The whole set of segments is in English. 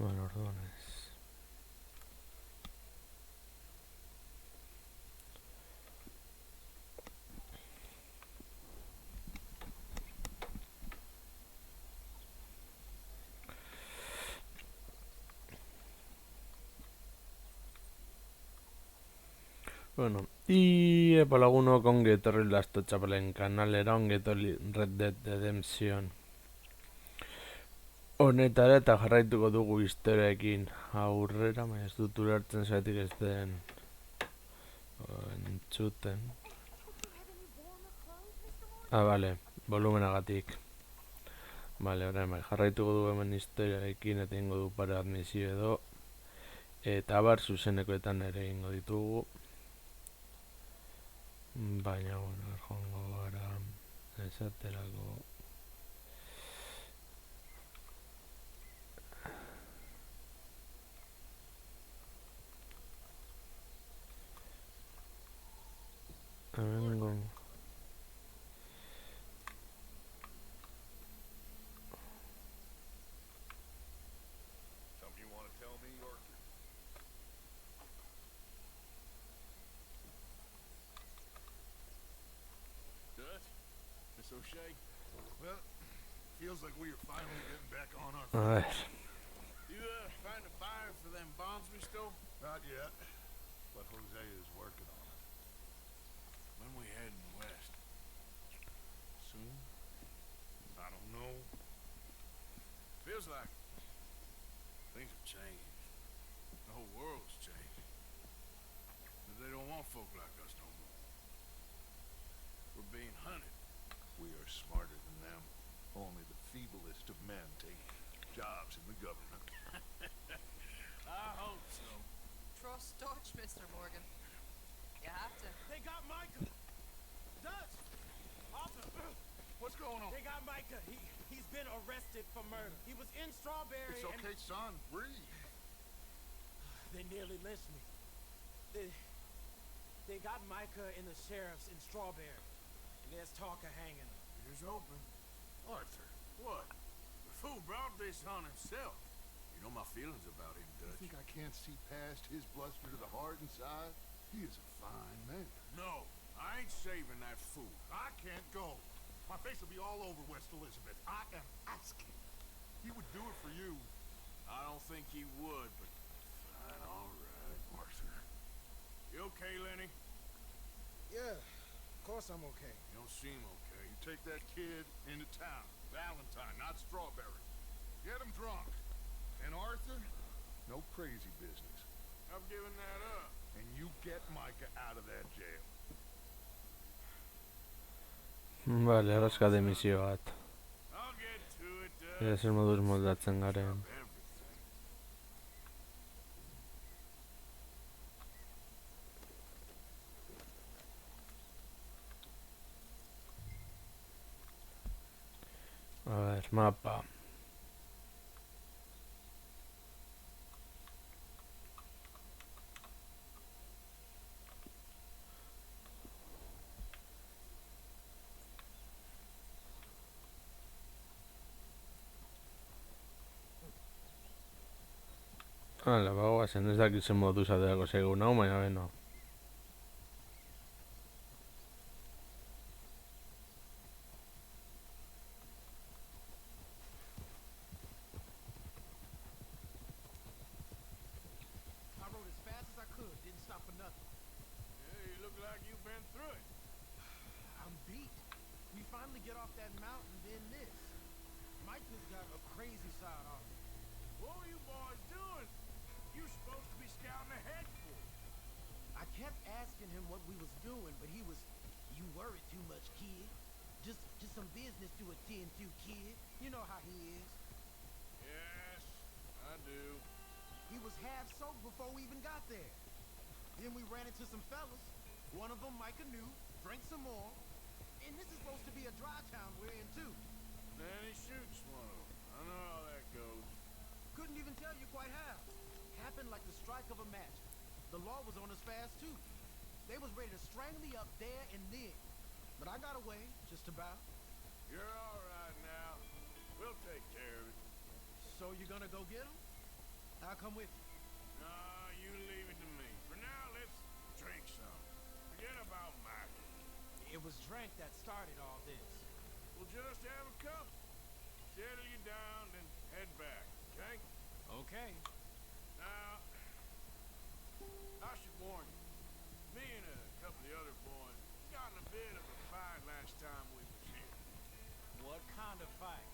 Galardones. Bueno, y lagunok ongi etorri Lasto Txapelen kanalera, ongi etorri Red Dead Redemption honetara, eta jarraituko dugu historiaekin aurrera, baina ez dut ulertzen zaitik ez den entzuten. Bale, volumenagatik. Bale, orain bai, jarraituko dugu hemen historiaekin eta ingo dugu pare bat misio edo, eta abar zuzenekoetan ere ingo ditugu. Baina, bueno, joango gara esaterako. Hemengo. Something you want to tell me, Arthur? Dutch? Miss O'Shea? Well, feels like we are finally getting back on our A ver. You, find a buyer for them bombs we stole? Not yet, but Jose is working on it. When we heading west? Soon? I don't know. Feels like things have changed. The whole world's changed. They don't want folk like us no more. We're being hunted. We are smarter than them. Only the feeblest of men take jobs in the government. I hope so. Trust Dutch, Mr. Morgan. You have to. They got Micah! Dutch! Arthur! What's going on? They got Micah. He's been arrested for murder. He was in Strawberry. It's okay, son. Breathe. They nearly lynched me. They got Micah and the sheriffs in Strawberry. And there's talk of hanging him. Here's hoping. Arthur, what? The fool brought this on himself. You know my feelings about him, Dutch. You think I can't see past his bluster to the heart inside? He is a fine man. No, I ain't saving that fool. I can't go. My face will be all over West Elizabeth. I am asking. He would do it for you. I don't think he would, but fine, all right. Arthur. You okay, Lenny? Yeah, of course I'm okay. You don't seem okay. You take that kid into town. Valentine, not Strawberry. Get him drunk. And Arthur, no crazy business. I'm giving that up. And you get Micah out of that jail. Bale, arraskade misio bat. I'll get to it, Ea zer moduz moldatzen garen. Everything. A ver, mapa. Hala, bagoazen, ez dakit zen moduz aterako zaigu nau, baina beno. I rode as fast as I could, didn't stop for nothing. Yeah, you look like you've been through it. I'm beat. We finally get off that mountain, then this. Micah's got a crazy side on him. What were you boys doing? You're supposed to be scouting ahead for it. I kept asking him what we was doing, but he was, "You worry too much, kid. Just some business to attend to, kid. You know how he is." Yes, I do. He was half soaked before we even got there. Then we ran into some fellas. One of them Micah knew, drank some more. And this is supposed to be a dry town we're in too. Then he shoots one of them. I know how that goes. Couldn't even tell you quite how. Happened like the strike of a match. The law was on us fast too. They was ready to strangle me up there and then. But I got away, just about. You're all right now. We'll take care of it. So you gonna go get him? I'll come with you. Nah, you leave it to me. For now, let's drink some. Forget about Michael. It was drink that started all this. We'll just have a couple. Settle you down, then head back, okay? Okay. Now, I should warn you. Me and a couple of the other boys got in a bit of a fight last time we was here. What kind of fight?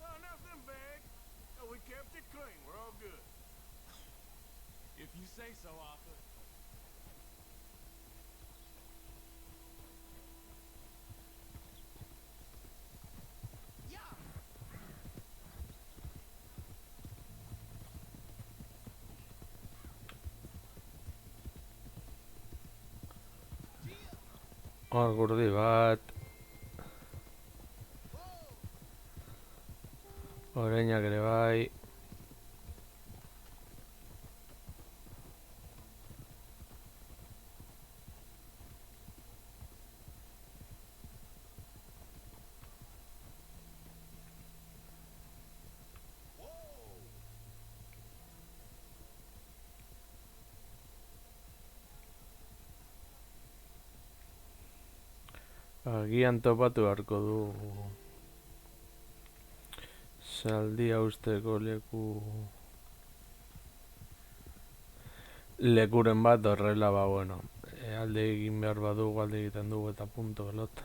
Oh, nothing big. Oh, we kept it clean. We're all good. If you say so, Arthur. Yeah. Hor gurdi bat. Oreinak ere bai. Agian topatu beharko du zaldia usteko lekuren bat horrela, ba, bueno, alde egin behar badugu, alde egiten dugu eta punto pelota.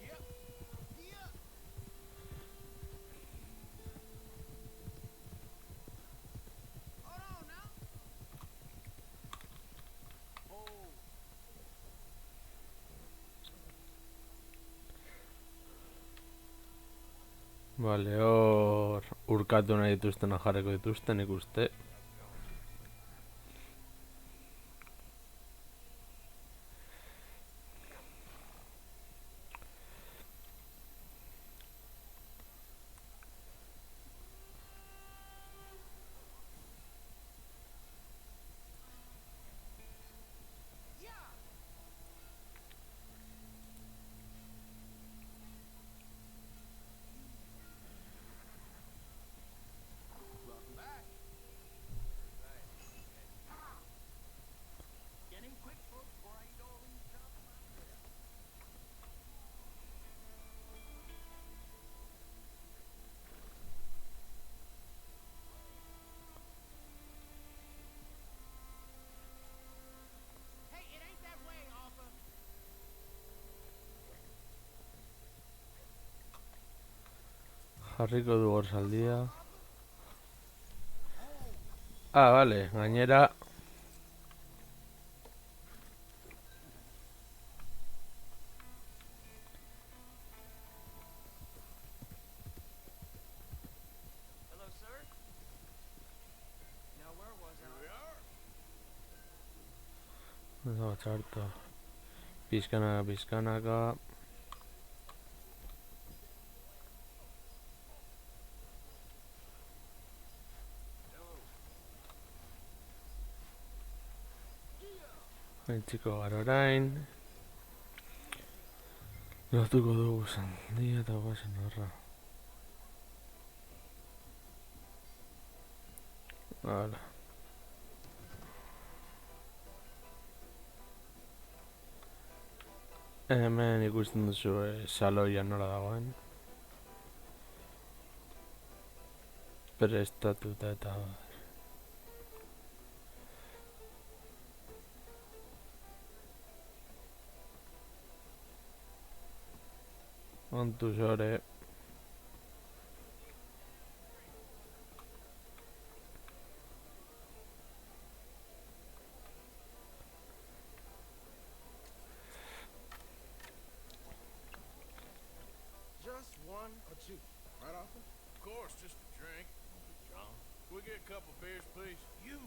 Yep. Yep. Hold on now. Oh. Bale, hor urkatu nahi dituztena jarriko dituzten ikuste. Yeah. Welcome back. Getting quick, folks, before I eat all these chops myself. Hey, it ain't that way, Arthur. Jarriko du hor zaldia. Ah, bale, gainera Hello, sir. Now, where was Here I? we are. Eso txarto. Pizkanaka. Aintziko gara orain. Lotuko dugu zandia eta guazen horra. Hala. Hemen ikusten duzu saloia nola dagoen. Prestatuta eta ontu zore. Just one or two. Right, Arthur? Of course, just a drink. John, can we get a couple beers, please? You,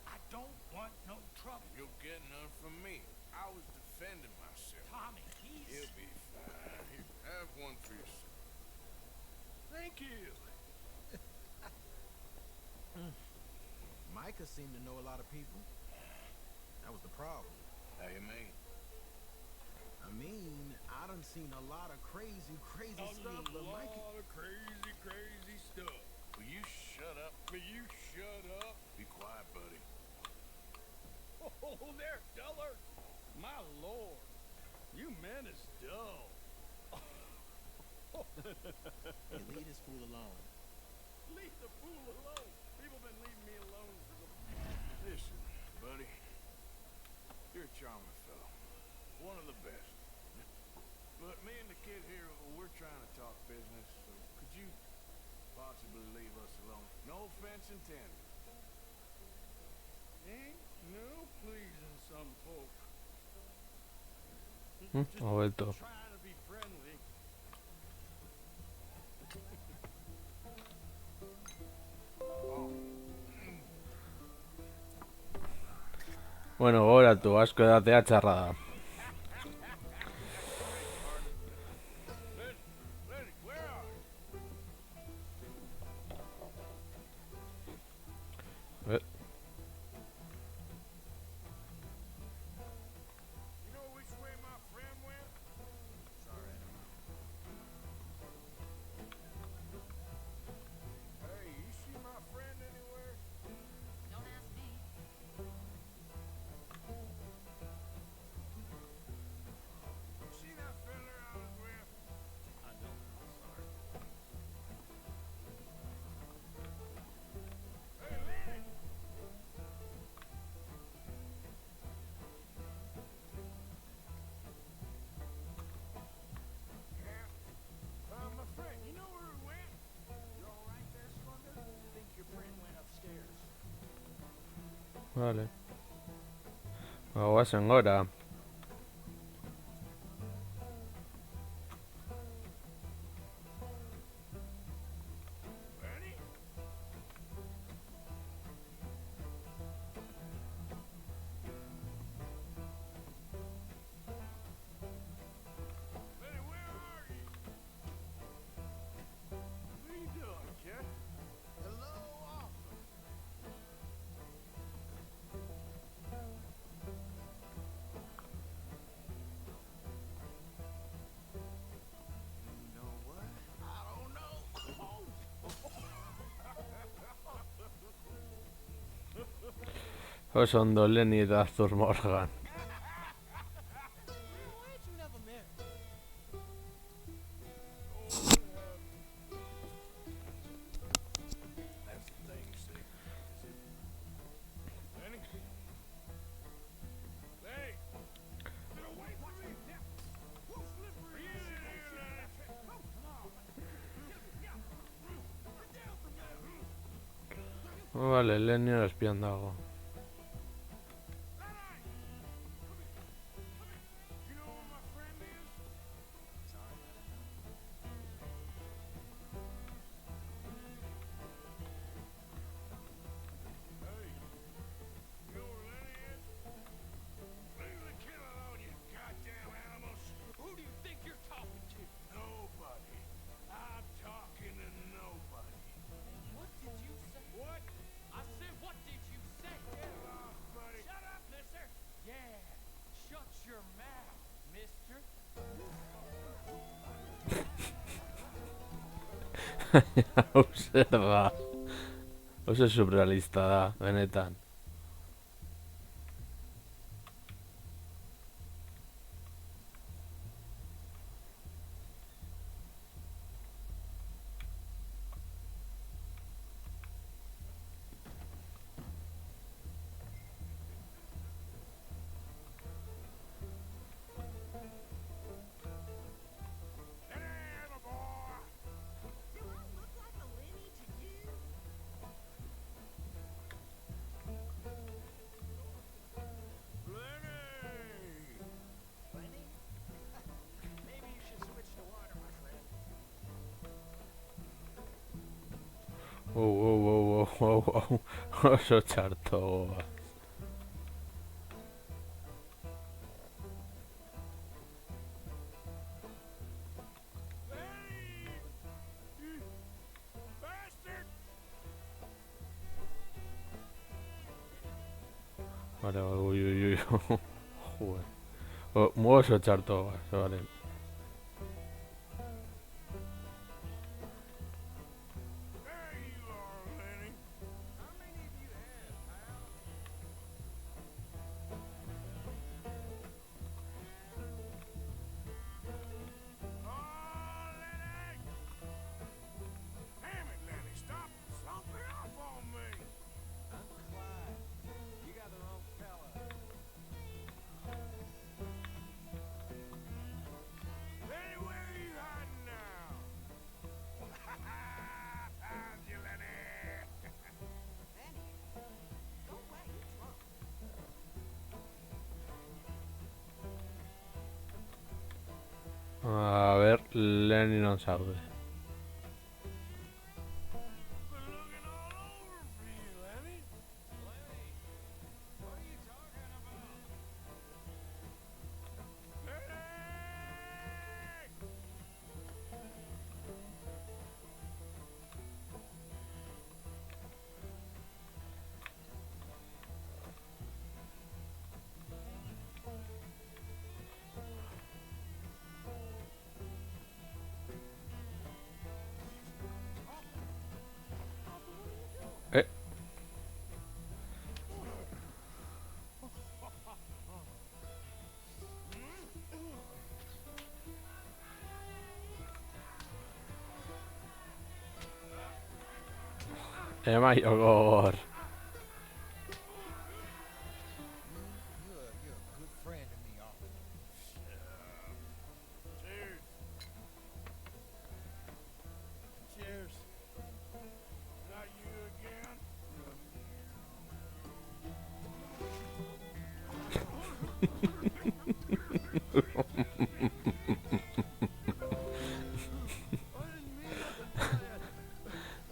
I don't want no trouble. You'll get none from me. I was defending myself. Tommy, he's... He'll be fine. Here, have one for yourself. Thank you. Micah seemed to know a lot of people. That was the problem. How you mean? I mean, I done seen a lot of crazy stuff, but Micah... of crazy stuff. Will you shut up? Will you shut up? Be quiet, buddy. Oh, there, dullard. My lord. You men is dull. Hey, leave this fool alone. Leave the fool alone. People been leaving me alone for the... Listen, buddy. You're a charming fellow. One of the best. But me and the kid here, we're trying to talk business, so could you possibly leave us alone? No offense intended. Ain't no pleasing some folk. Ha vuelto. Trying to be friendly. Bueno, gogoratu, asko edatea txarra da. Lenny, where are you? Eh, You know which way my friend went? Sorry, I don't know. Hey, you see my friend anywhere? Don't ask me. You see that fella I was with? I don't. I'm sorry. Hey, Lenny! Yeah, found my friend. You know where he went? You all right there, Slugger? I think your friend went upstairs. vale. Goazen gora. Lenny? Lenny, where are you? What are you doing, kid? Hello, Arthur. You know what? I don't know. Oso ondo Lenny eta Arthur Morgan. Why'd you never marry? That's the thing, see. Is it... Lenny? Lenny! Get away from me! Who's slippery? Are you in here, Lenny? Come on! Get down from there! Vale, Lenny espian dago. You know where my friend is? Sorry, I don't know. Hey, you know where Lenny is? Leave the kid alone, you goddamn animals! Who do you think you're talking to? Nobody. I'm talking to nobody. What did you say? What? I said, what did you say? Get off, buddy. Shut up, mister! Yeah, shut your mouth, mister. Observa. Oso surrealista da, benetan. Get in, my boy! Do I look like a Lenny to you? Lenny! Lenny? Maybe you should switch to water, my friend. Wow. Oso txarto goaz. Lenny! You bastard! Vale, uy, uy, uy. Joder. Muevo eso txarto, vale. There you are, Lenny. How many of you have, pal? Oh, Lenny! Damn it, Lenny, stop slumping off on me! Uncle Clyde, you got the wrong fella. Lenny, where are you hiding now? Found you, Lenny! Lenny, go away, you're drunk. A ver, Lenny non sabe. Been looking all over for you, Lenny. Lenny, what are you talking about? Lenny! Eh, Emma Jogor. You're a good friend to me, officer. Cheers. Cheers. Not you again?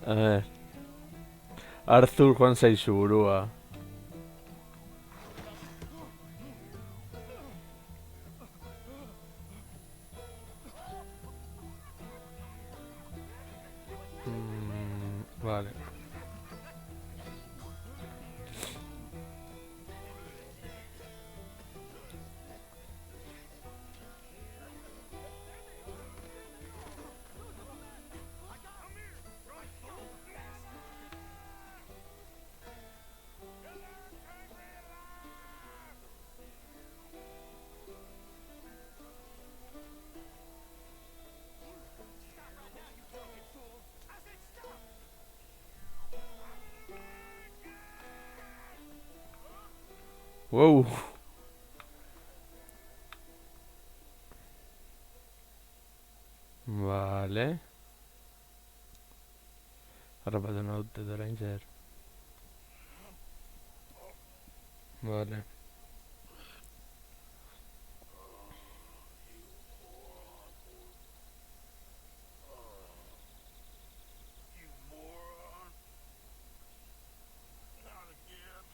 A ver. Arthur Juan zaizu burua. Vale. Wow. Vale. Harrapatu naute orain zer. Vale. You moron. Not again.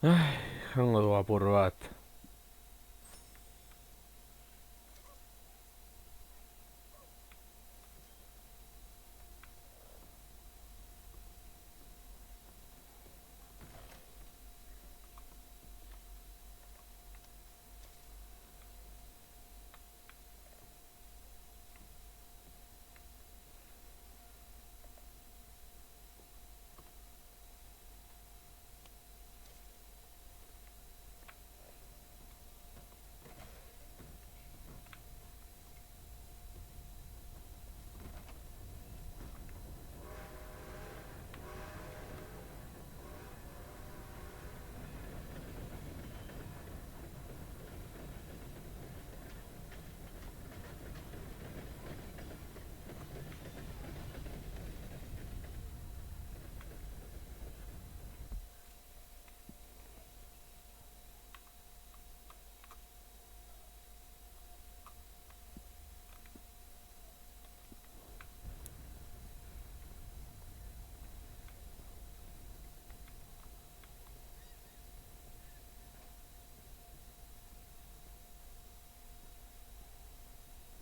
Jango du apur bat.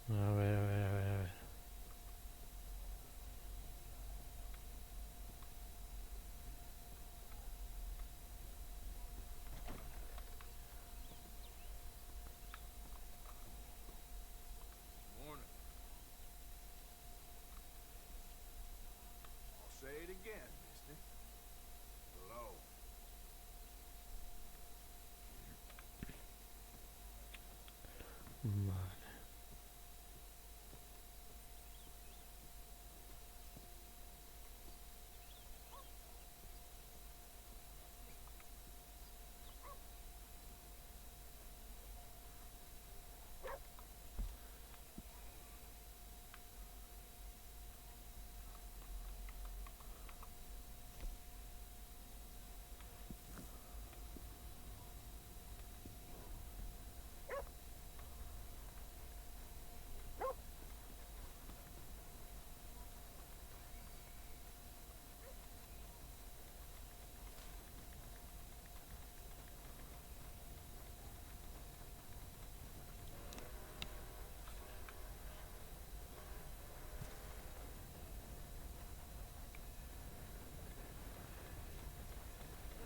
A ver. Morning. I'll say it again, mister. Hello. Vale.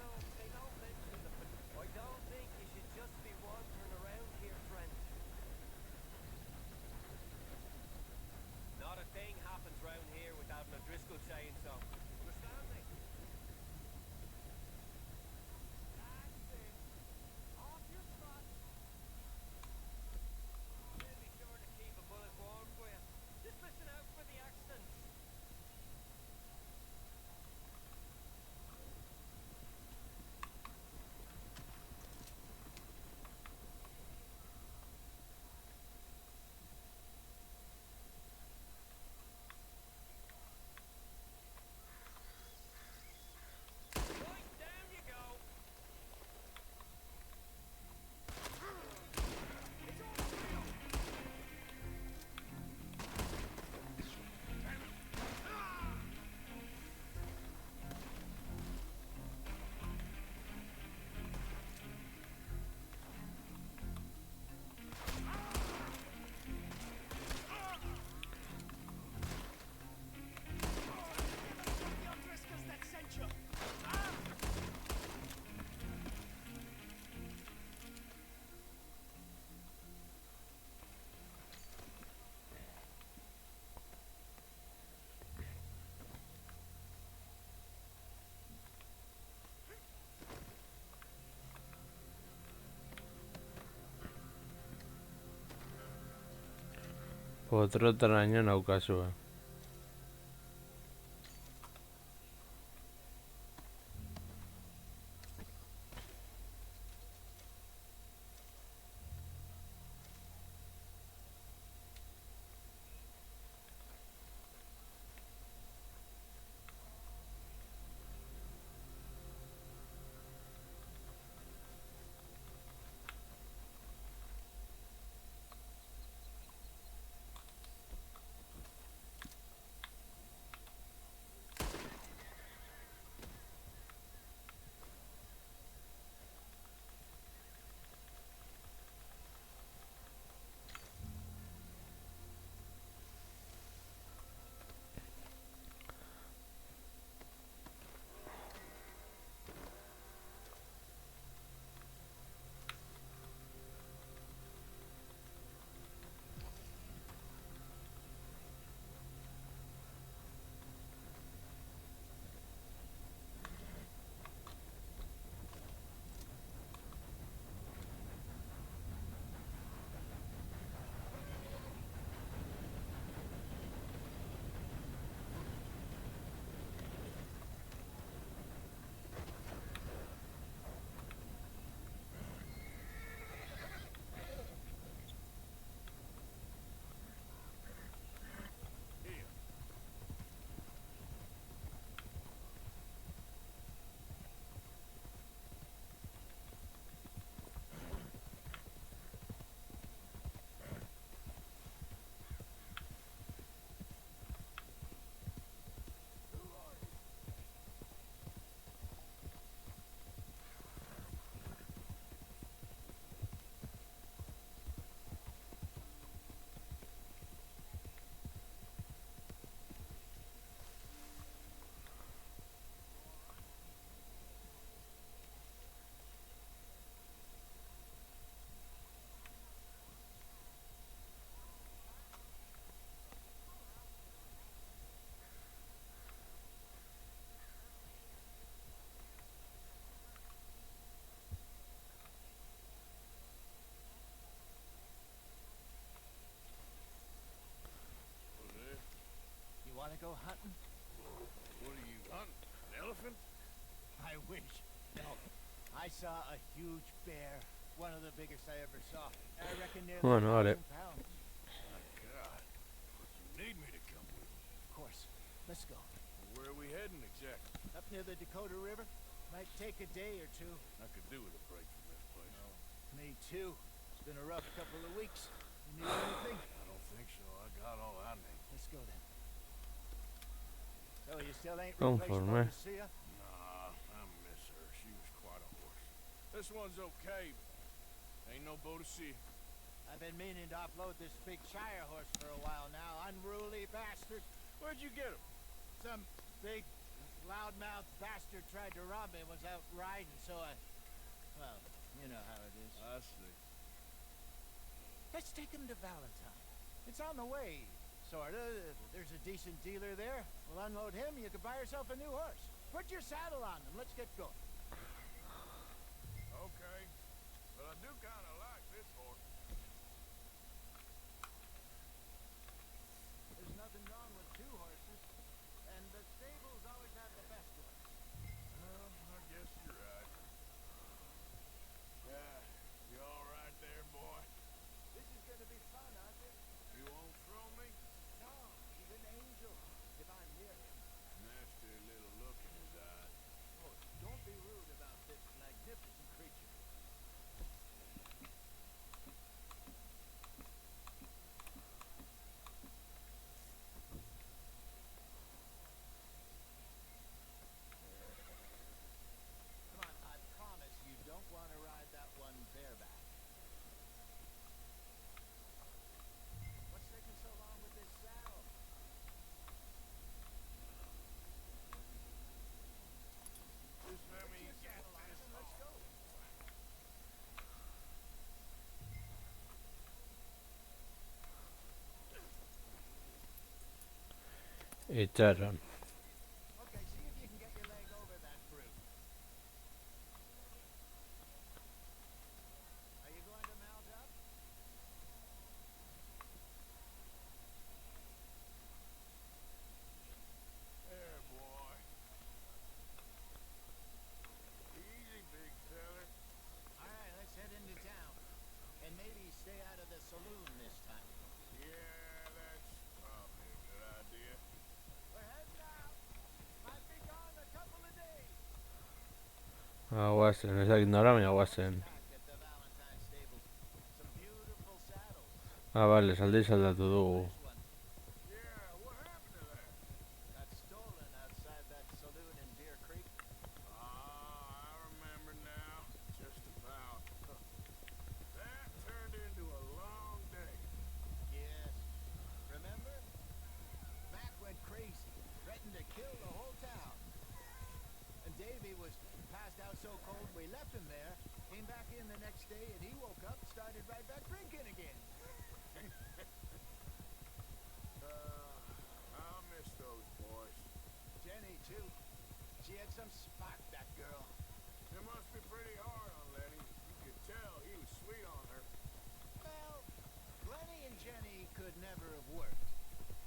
No, they don't mention the... I don't think you should just be wandering around here, friend. Not a thing happens round here without an O'Driscoll saying so. Understand me? That's it. Off your trot. We'll be sure to keep a bullet warm for you. Just listen out for the accents. Right, down you go. Potrotaraino naukazue. I wish. No. I saw a huge bear. One of the biggest I ever saw. I reckon nearly Bueno, vale. 1,000 pounds. My God. You need me to come with you. Of course. Let's go. Where are we heading exactly? Up near the Dakota River. Might take a day or two. I could do with a break from this place. Me too. It's been a rough couple of weeks. You need anything? I don't think so. I got all I need. Let's go then. So you still ain't Don't replaced for me. Boadicea? Nah, I miss her. She was quite a horse. This one's okay, but ain't no Boadicea. I've been meaning to offload this big Shire horse for a while now. Unruly bastard. Where'd you get him? Some big loudmouth bastard tried to rob me. Was out riding, so I... Well, you know how it is. I see. Let's take him to Valentine. It's on the way, sorta. There's a decent dealer there. We'll unload him, you can buy yourself a new horse. Put your saddle on him, let's get going. Okay. But I do kind of like this horse. There's nothing wrong with two horses, and the stables always have the best ones. Well, I guess you're right. Yeah, you all right there, boy? This is gonna be fun, Arthur. You won't throw me? No, he's an angel, if I'm near him. Nasty little look in his eyes. Oh, don't be rude about this magnificent creature. Come on, I promise you don't want to ride that one bareback. What's taking so long with this saddle? Just let me Your get saddle on this and let's go. Itxaron. Okay, see if you can get your leg over that brute. Are you going to mount up? There, boy. Easy, big feller. All right, let's head into town. And maybe stay out of the saloon this time. Yeah, that's probably a good idea. We're heading out. Might be gone a couple of days. Guazen, ezakit nora, baina guazen. Back at the Valentine stables. Some beautiful saddles. Bale, aldatu dugu. This one Yeah, what happened to that? got stolen outside that saloon in Deer Creek. Ah, I remember now. Just about. That turned into a long day. Yes. Remember? Mac went crazy, threatened to kill the whole town. And Davy was passed out so cold we left him there. Came back in the next day and he woke up, started right back drinking again. I'll miss those boys. Jenny too. She had some spark, that girl. It must be pretty hard on Letty. You could tell he was sweet on her. Well, Glennie and Jenny could never have worked.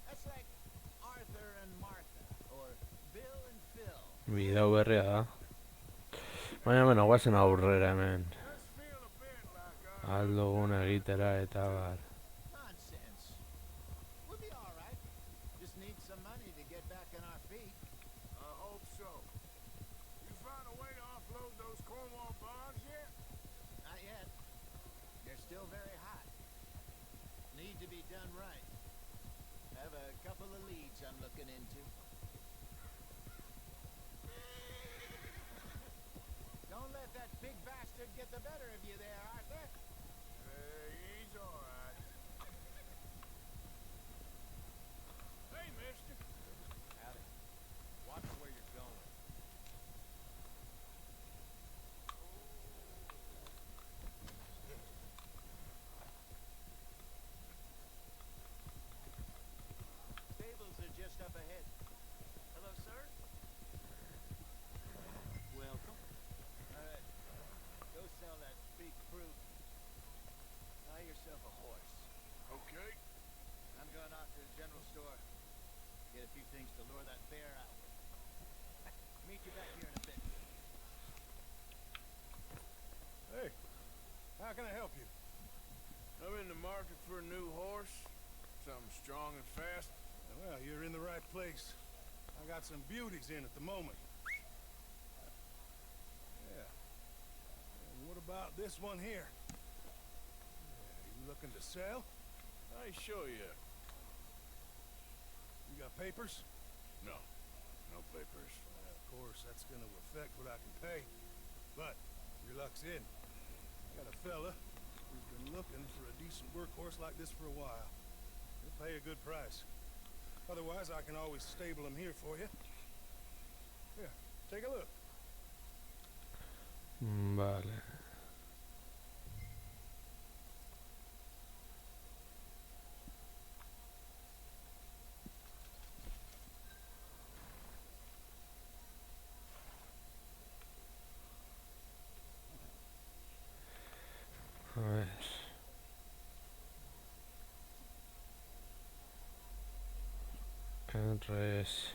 That's like Arthur and Martha, or Bill and Phil. Bideo berria da. Baina, bueno, guazen aurrera hemen. Just feel a bit like Aldugun egitera eta bar. Nonsense. We'll be all right. Just need some money to get back on our feet. I hope so. You find a way to offload those Cornwall bonds yet? Not yet. They're still very hot. Need to be done right. Have a couple of leads I'm looking into. Don't let that big bastard get the better of you there, Arthur. He's all right. Hey, mister. Howdy. Watch where you're going. Stables are just up ahead. Hello, sir? Welcome. All right. Go sell that big brute. Buy yourself a market for a new horse? Something strong and fast? Well, you're in the right place. I got some beauties in at the moment. Yeah. And what about this one here? You looking to sell? I show you. You got papers? No. No papers. Of course, that's gonna affect what I can pay. But your luck's in. Got a fella who's been looking for a decent workhorse like this for a while. He'll pay a good price. Otherwise, I can always stable him here for you. Here, take a look. Vale. A ver. Entonces...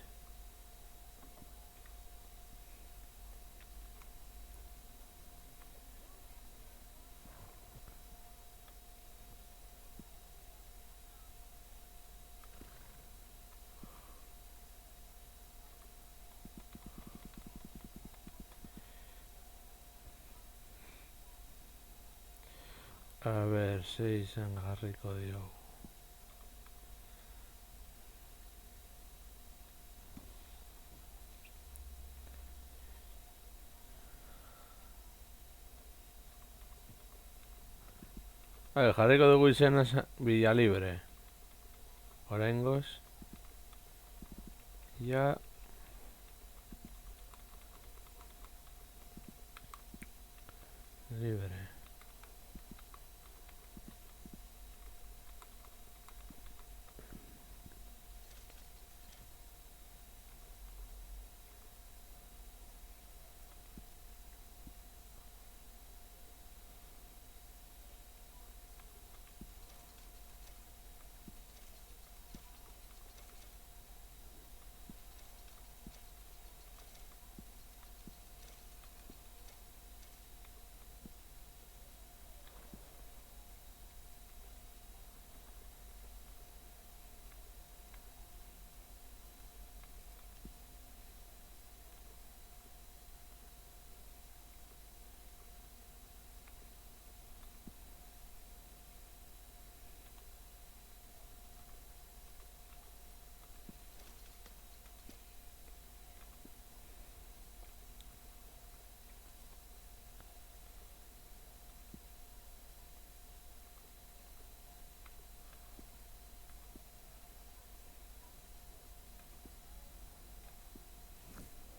A ver, 6 engarriko diogu. Jarriko dugu izena Villa Libre. Oraingoz. Ja. Libre.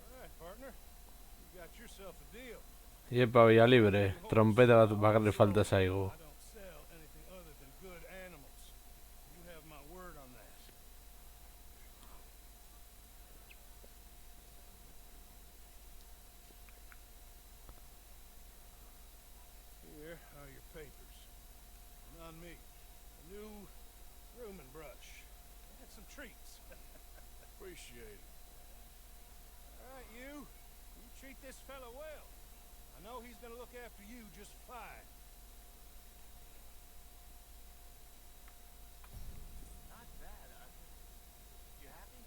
All right, partner. You got yourself a deal. Iepa Villa Libre. Trompeta bat bakarrik falta zaigu. I don't sell anything other than good animals. You have my word on that. Here are your papers. And on me, a new grooming brush. And some treats. Appreciate it. All right, you treat this fella well. I know he's gonna look after you just fine. Not bad, Arthur. You happy?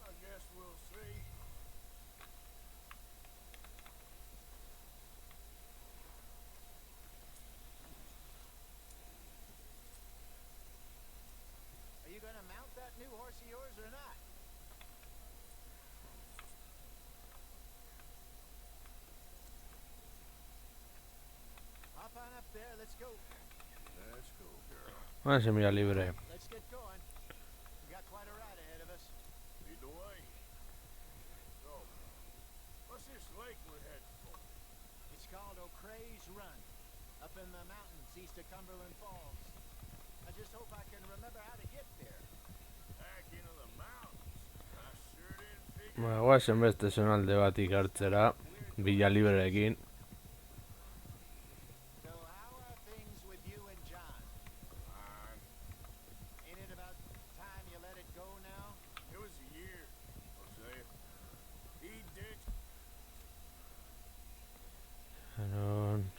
I guess we'll see. Are you gonna mount that new horse of yours or not? Hop on up there, let's go. Let's go, girl. Vamos a Villa Libre. Let's get going. We got quite a ride ahead of us. Lead the way. So, what's this lake we're heading for? It's called O'Creagh's Run, up in the mountains east of Cumberland Falls. I just hope I can remember how to get there. Back into the mountains. I sure didn't figure. Bueno, guazen beste zonalde bat ikartzera. Villa Libreekin. So how are things with you and John? Fine. Ain't it about time you let it go now? It was a year, Hosea. He ditched. Anon.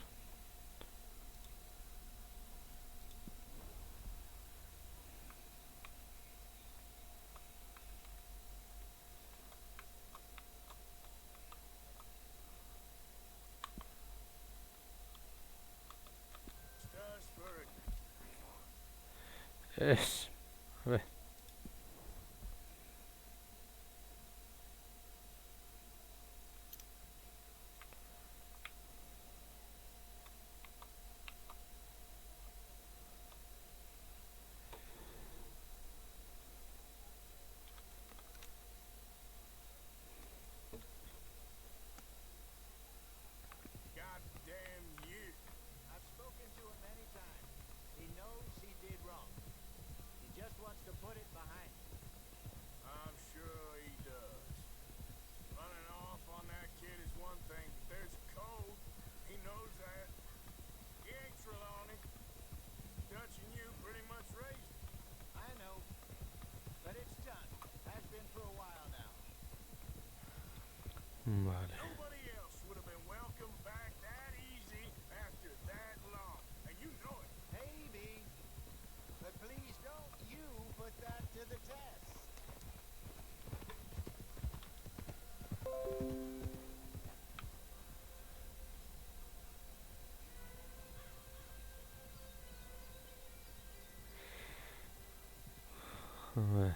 Ez. A ver. Goddamn you. I've spoken to him many times. He knows he did wrong. He just wants to put it behind him. I'm sure he does. Running off on that kid is one thing, but there's a code. He knows that. He ain't Trelawney. Dutch and you pretty much raised him. I know. But it's done. Has been for a while now. Vale. Nobody else would have been welcomed back that easy after that long. And you know it. Maybe. But please don't you put that to the test. A ver.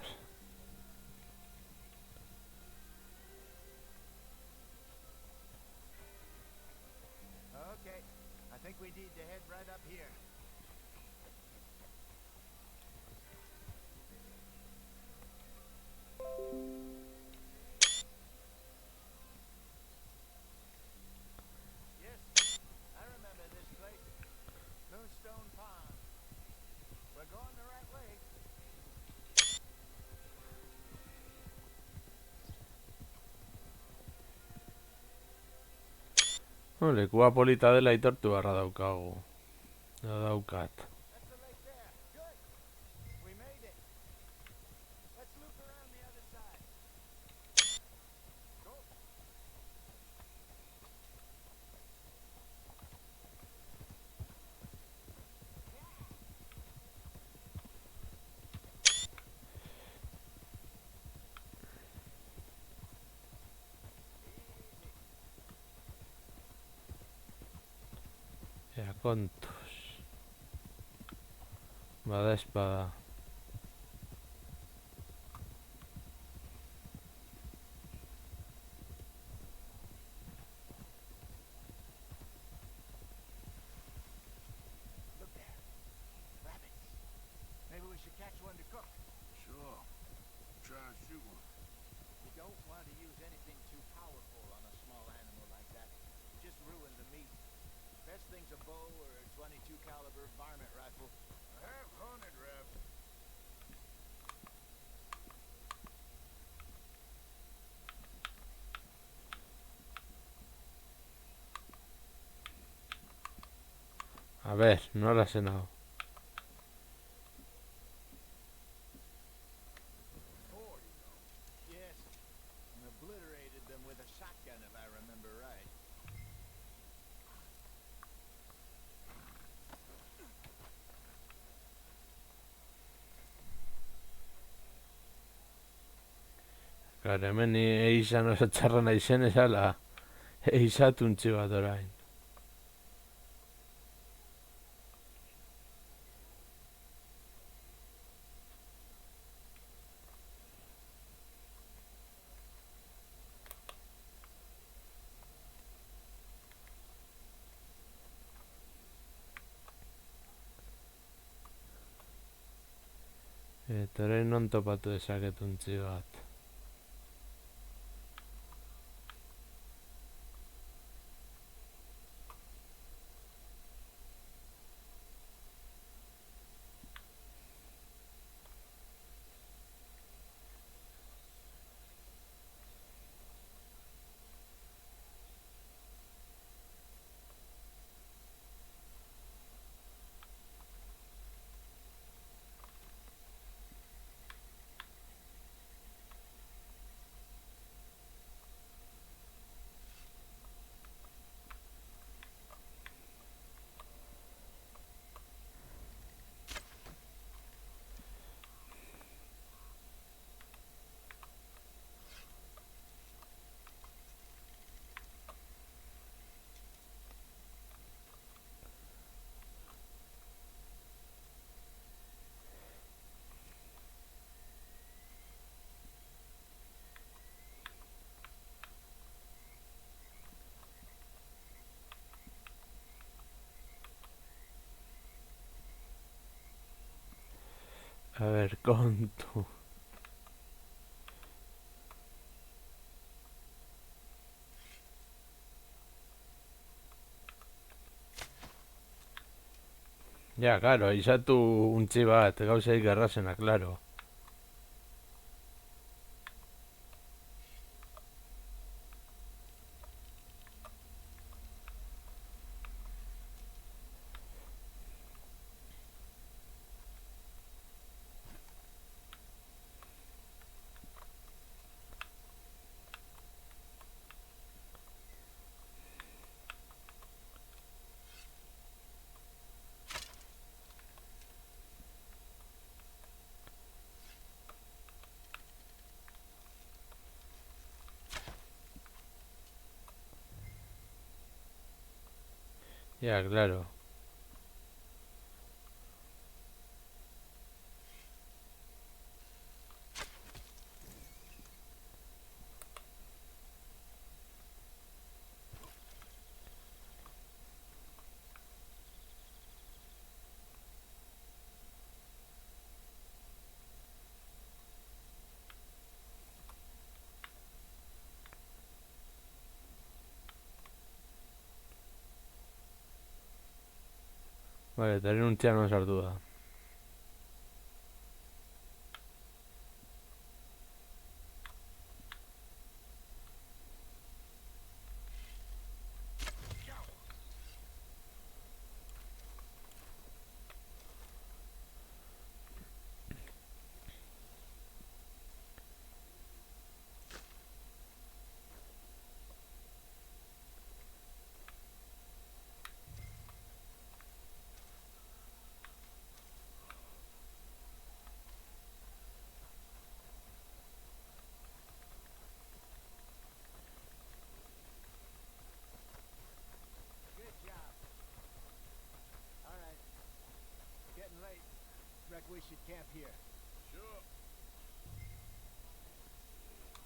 Okay. I think we need to head right up here. Yes, I remember this place. Moonstone Pond. We're going the right way. Lekua polita dela aitortu beharra daukagu. Edo daukat. That's the lake there. Good. We made it. Let's loop around the other side. Go. Ea kontuz. Bada espada. Look there. Rabbits. Maybe we should catch one to cook. Sure. Try and shoot one. You don't want to use anything too powerful on a small animal like that. Just ruin the meat. Best thing's a bow or a 22 caliber varmint rifle. I have hunted rabbits. A ver, no la he cenado. Four, you know. Yes. And obliterated them with a shotgun if I remember right. Gara, hemen izan oso txarra naizen ezala eizatuntzi bat orain. Eta orain non topatu dezaketuntzi bat. A ver, kontu. Ja, claro, izatu untzi bat, gauzaik errazena, claro. Ja, claro. Vale, taren untzian non sartu da. Good job. All right. It's getting late. Reckon we should camp here. Sure.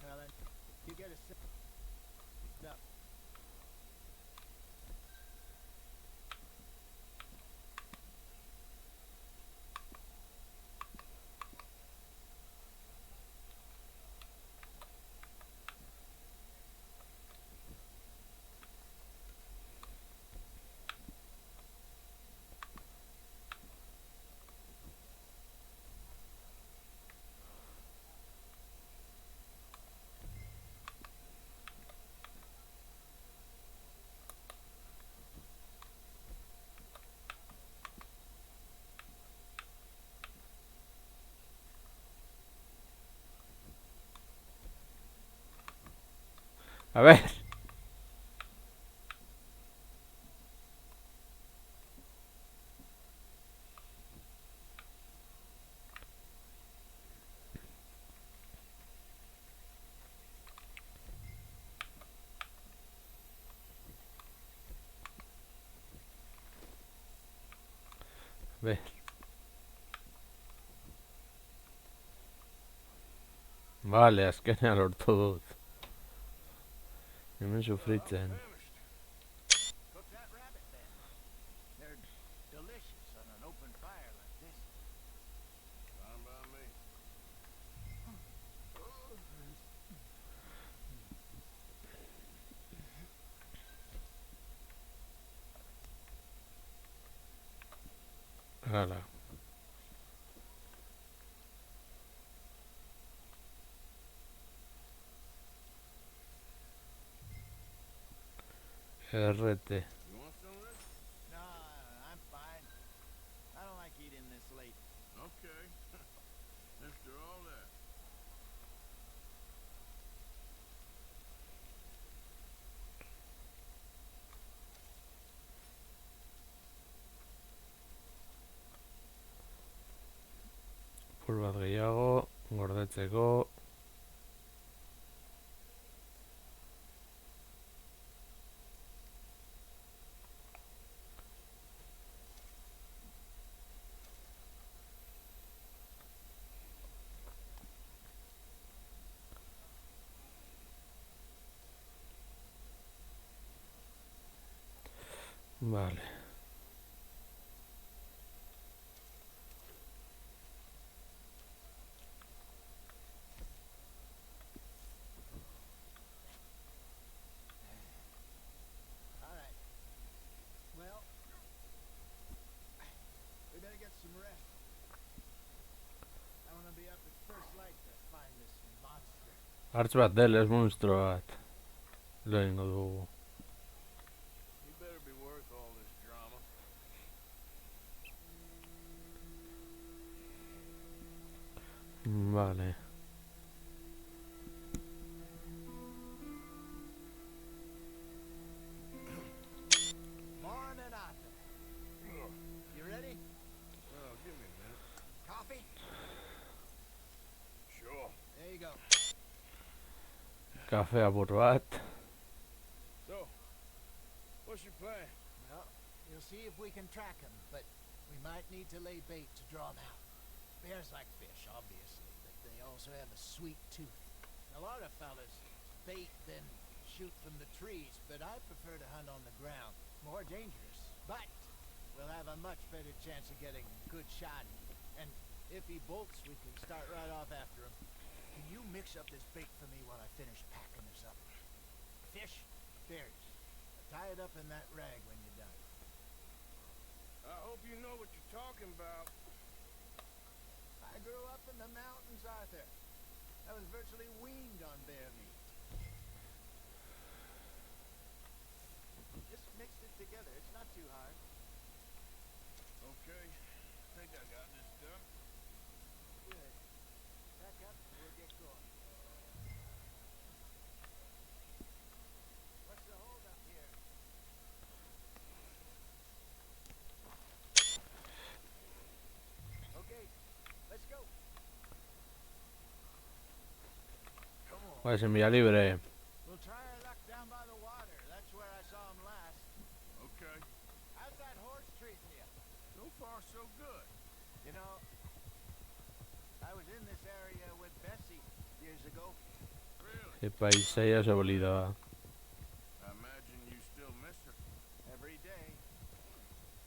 Helen, you get a sip. No. A ver. Ver. Vale, azkenean lortu dut. Hemen sufritzen. Finished. Cook that rabbit then. They're delicious on an open fire like this. Fine by me. Hala. RT. You want some of this? No, I'm fine. I don't like eating this late. Okay. After all that. Pur bat gehiago, gordetzeko. Vale. Hartz bat del, ez monstro bat. Lo egingo dugu. He better be worth all this drama. Vale. Morning, Arthur. You ready? Well, give me a minute. Coffee? Sure. There you go. Kafe apur bat. So, what's your plan? Well, we'll see if we can track him, but we might need to lay bait to draw him out. Bears like fish, obviously, but they also have a sweet tooth. A lot of fellas bait then shoot from the trees, but I prefer to hunt on the ground. More dangerous, but we'll have a much better chance of getting a good shot at him. And if he bolts, we can start right off after him. Can you mix up this bait for me while I finish packing this up? Fish, berries. Tie it up in that rag when you're done. I hope you know what you're talking about. I grew up in the mountains, Arthur. I was virtually weaned on bear meat. Just mixed it together. It's not too hard. Okay, think I got this done. Good. Pack up and we'll get going. What's the hold up here? Okay, let's go. Come on. Pues en vía libre. We'll try our luck down by the water. That's where I saw him last. Okay. How's that horse treating you? So far, so good. You know, I was in this area with Bessie years ago. Really? Qué paisella se olvidaba. I imagine you still miss her. Every day.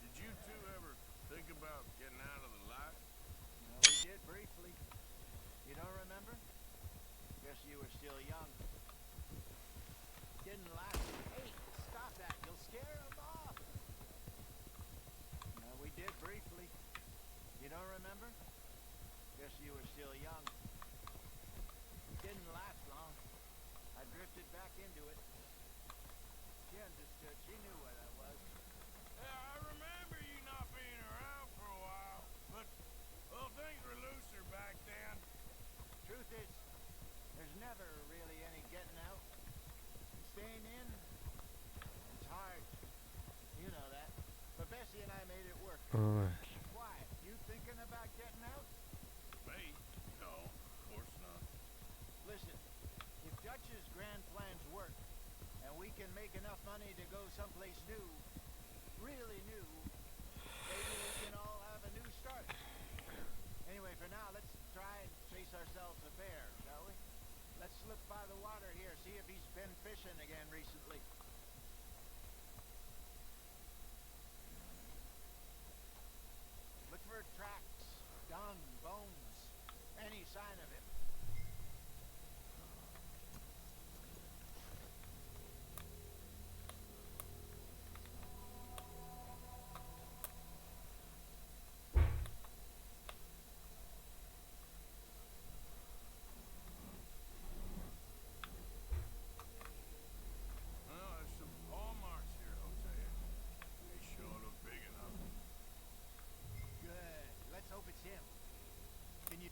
Did you two ever think about getting out of the life? No, we did briefly. You don't remember? Guess you were still young. Didn't last. Hey, stop that. You'll scare him off. No, we did briefly. You don't remember? Guess you were still young. Didn't last long. I drifted back into it. She understood. She knew what I was. Yeah, I remember you not being around for a while, but, well, things were looser back then. Truth is, there's never really any getting out. Staying in, it's hard. You know that. But Bessie and I made it work. Alright. Why? You thinking about getting out? Me? No, of course not. Listen, if Dutch's grand plans work, and we can make enough money to go someplace new, really new, maybe we can all have a new start. Anyway, for now, let's try and chase ourselves a bear, shall we? Let's look by the water here, see if he's been fishing again recently. Look for tracks, dung, bones, any sign of him. Well, there's some paw marks here, Hosea. They sure look big enough. Good. Let's hope it's him. Can you...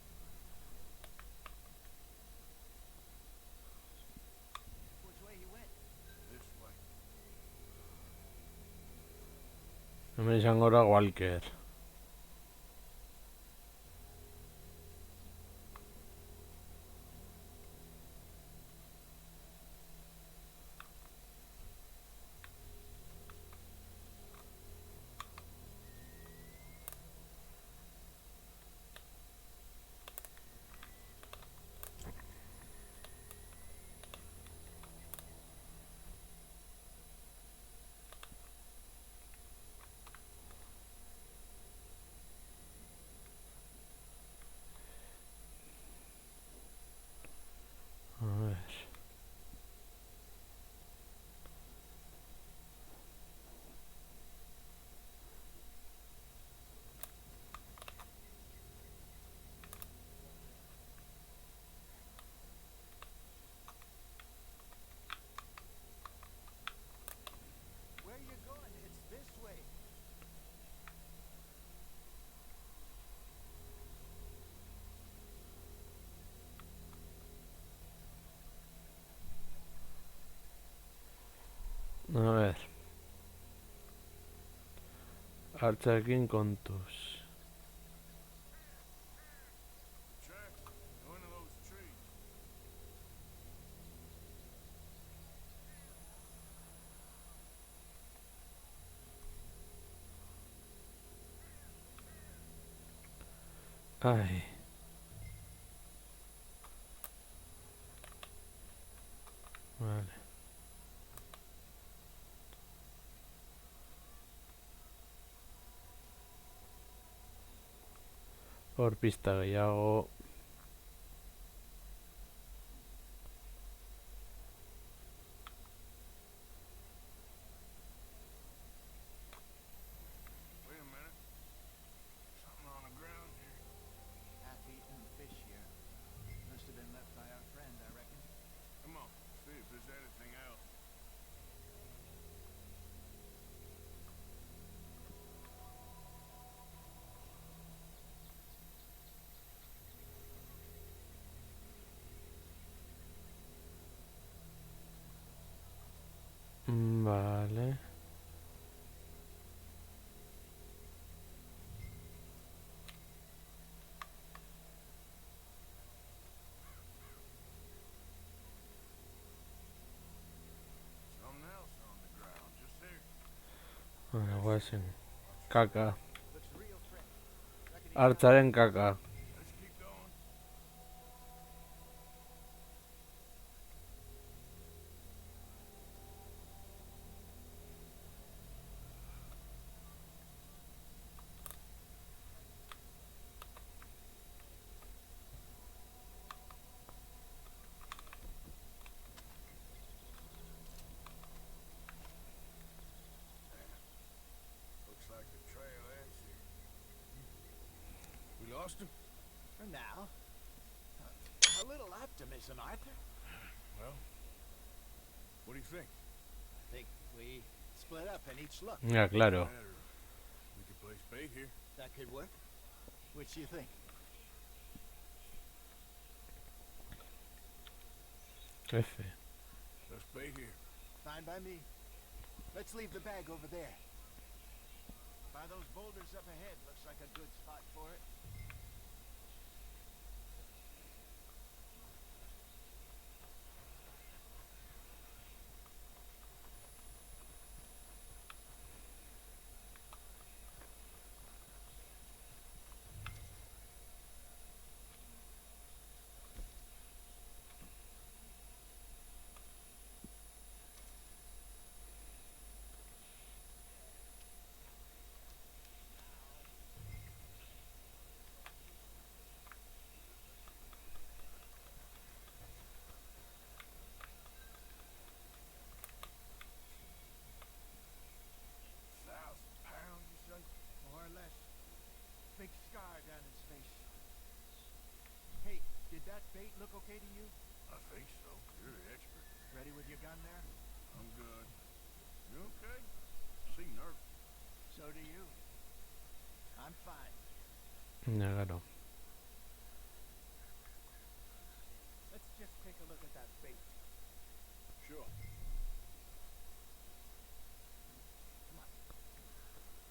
Which way he went? This way. Hemen izango da Walker. A ver. Hartzarekin kontuz. Tracks. Go into those trees. Ai. Vale. Hor pista gehiago. Wait a minute. Something on the ground here. Half-eaten fish here. Must have been left by our friend, I reckon. Come on. See if there's anything else. Vale. Something else on the ground. Just here. Bueno, guazen. Kaka. Looks real fresh. Reckon he Hartzaren kaka. Let's keep going. Looks like the trail ends here. We lost him? For now. A little optimism, Arthur. Well, what do you think? I think we split up and each look. Ya, claro. Matter. We could place bait here. That could work. Which do you think? F. Let's bait here. Fine by me. Let's leave the bag over there. By those boulders up ahead, looks like a good spot for it. £1,000, you say? More or less. Big scar down his face. Hey, did that bait look okay to you? I think so. You're the expert. Ready with your gun there? I'm good. You okay? Seem nervous. So do you. I'm fine. Ya, claro. Let's just take a look at that bait. Sure.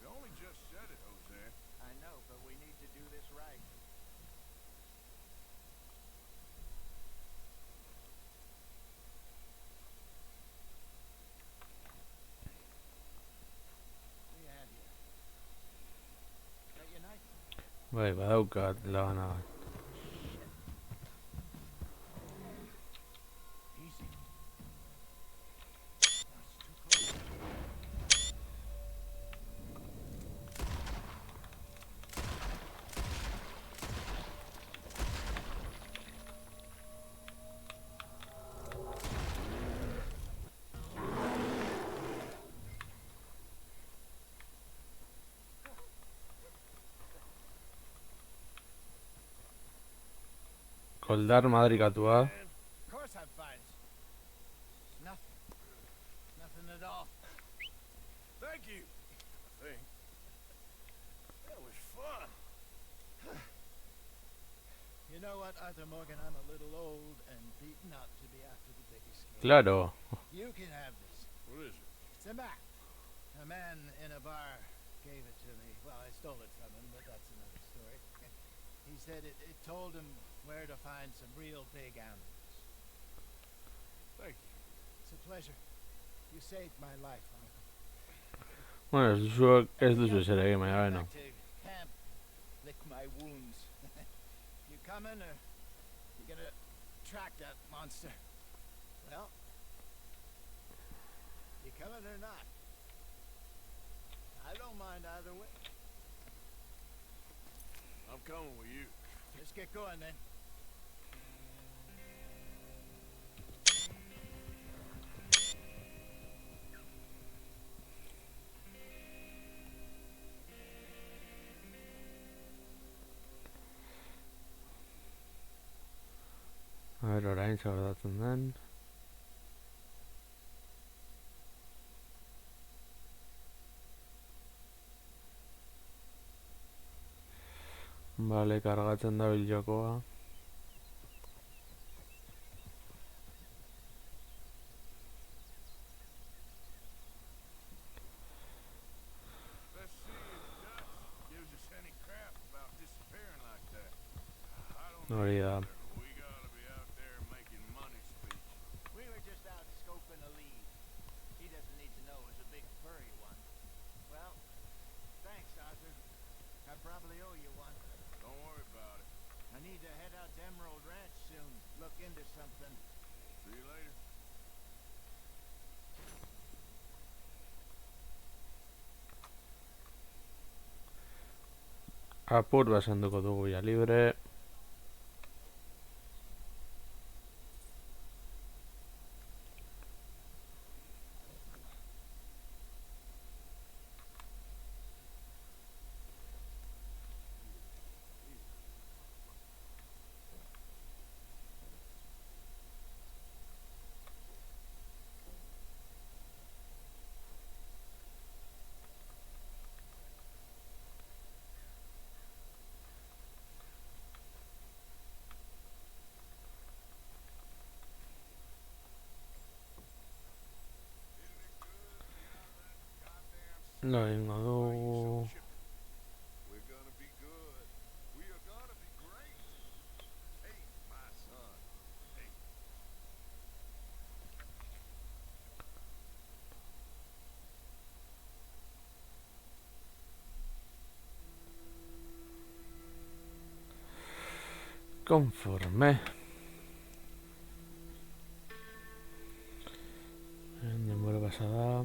You only just said it, Jose. I know, but we need to do this right. What do you have here? Got your knife? Bai, badaukat lagana bat. Easy. That's too close. Koldar madrikatua. Of course I'm fine. Nothing. Nothing at all. Thank you. I think. That was fun. You know what, Arthur Morgan, I'm a little old and beaten up to be after the biggest game. Claro. You can have this. What is it? It's a map. A man in a bar gave it to me. Well, I stole it from him, but that's another story. He said it told him where to find some real big animals. Thank you. It's a pleasure. You saved my life, Uncle. Bueno, zuek ez duzu zer egin, baina Back beno. to camp, lick my wounds. You coming, or you gonna track that monster? Well, you coming or not? I don't mind either way. I'm coming with you. Just get going then. A ber, orain zaberdatzen den. Bale, kargatzen da jokoa. Let's see if Dutch gives us any crap about disappearing like that. I don't know. Hori da. We gotta be out there making money speech. We were just out scoping a lead. He doesn't need to know it was a big furry one. Well, thanks, Arthur. I probably owe you one. Don't worry about it. I need to head out to Emerald Ranch soon. Look into something. See you later. Apur basenduko dugu ja libre. Lo egingo dugu. We're gonna be good. We are gonna be great. Hey, my son. Hey. Konforme. Denbora pasa da.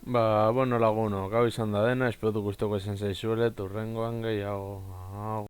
Bueno laguno, gau izan da dena, espero gustoko izan zaizuela, urrengoan gehiago.